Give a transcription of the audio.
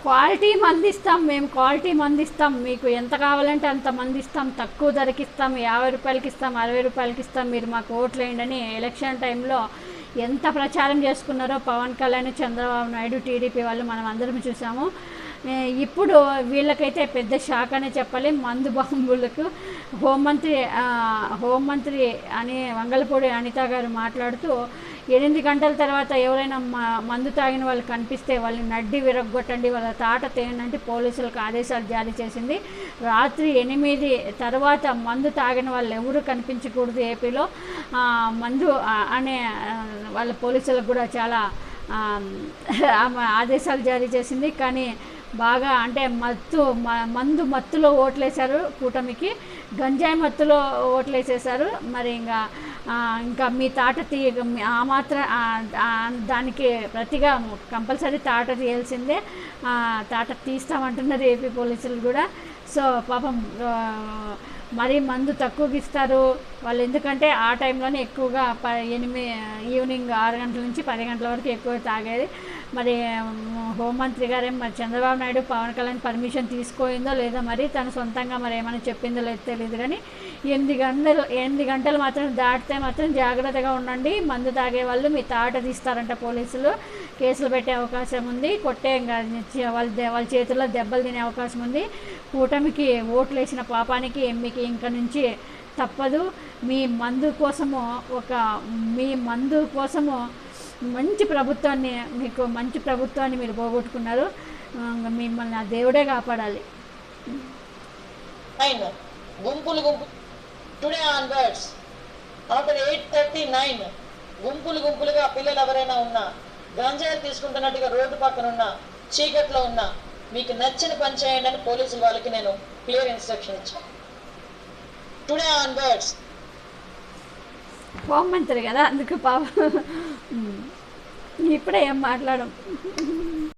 Quality మంది ఇస్తాం, మేము క్వాలిటీ మంది ఇస్తాం, మీకు ఎంత కావాలంటే అంత మంది ఇస్తాం, తక్కువ ధరకి ఇస్తాం, 50 రూపాయలకి ఇస్తాం, 60 రూపాయలకి ఇస్తాం, మీరు మాకు ఓట్లు వేయండి అని ఎలక్షన్ టైంలో ఎంత ప్రచారం చేసుకున్నారో పవన్ కళ్యాణ్, చంద్రబాబు నాయుడు, టీడీపీ వాళ్ళు మనం అందరం చూసాము. ఇప్పుడు వీళ్ళకైతే పెద్ద షాక్ అనే చెప్పాలి. మందు బాంబులకు హోంమంత్రి అని వంగలపూడి అనిత గారు మాట్లాడుతూ 8 గంటల తర్వాత ఎవరైనా మందు తాగిన వాళ్ళు కనిపిస్తే వాళ్ళని నడ్డి విరగొట్టండి, వాళ్ళ తాట తేనంటే పోలీసులకు ఆదేశాలు జారీ చేసింది. రాత్రి 8 తర్వాత మందు తాగిన వాళ్ళు ఎవరు కనిపించకూడదు ఏపీలో మందు అనే వాళ్ళ పోలీసులకు కూడా చాలా ఆదేశాలు జారీ చేసింది. కానీ బాగా అంటే మందు మత్తులో ఓట్లేశారు కూటమికి, గంజాయి మత్తులో ఓట్లేసేశారు. మరి ఇంకా మీ తాట ఆ మాత్రం దానికి ప్రతిగా కంపల్సరీ తాట తీయాల్సిందే, తాట తీస్తామంటున్నారు ఏపీ పోలీసులు కూడా. సో పాపం మరీ మందు తక్కువకి ఇస్తారు వాళ్ళు, ఎందుకంటే ఆ టైంలోనే ఎక్కువగా ఈవినింగ్ 6 గంటల నుంచి 10 గంటల వరకు ఎక్కువ తాగేది. మరి హోంమంత్రి గారేం మరి చంద్రబాబు నాయుడు పవన్ కళ్యాణ్ పర్మిషన్ తీసుకోయిందో లేదో, మరి తను సొంతంగా మరి ఏమైనా చెప్పిందో లేదో తెలియదు. కానీ 8 గంటలు మాత్రం దాటితే మాత్రం జాగ్రత్తగా ఉండండి, మందు తాగే వాళ్ళు మీ తాట తీస్తారంట పోలీసులు, కేసులు పెట్టే అవకాశం ఉంది, వాళ్ళ చేతుల్లో దెబ్బలు తినే అవకాశం ఉంది. కూటమికి ఓట్లు వేసిన పాపానికి మీకు ఇంక నుంచి తప్పదు. మీ మందు కోసము మంచి ప్రభుత్వాన్ని మీరు పోగొట్టుకున్నారు. మిమ్మల్ని ఆ దేవుడే కాపాడాలి. గుంపులు టుడే ఆన్వర్డ్స్ ఆఫ్టర్ 8:39 గుంపులుగా పిల్లలు ఎవరైనా ఉన్నా, గంజాయి తీసుకుంటున్నట్టుగా రోడ్డు పక్కన ఉన్నా, చీకట్లో ఉన్నా, మీకు నచ్చిన పని చేయండి అని పోలీసులు వాళ్ళకి నేను క్లియర్ ఇన్స్ట్రక్షన్ ఇచ్చాను. టుడే ఆన్వర్డ్స్ హోంమంత్రి కదా, అందుకు ఇప్పుడే ఏం మాట్లాడం.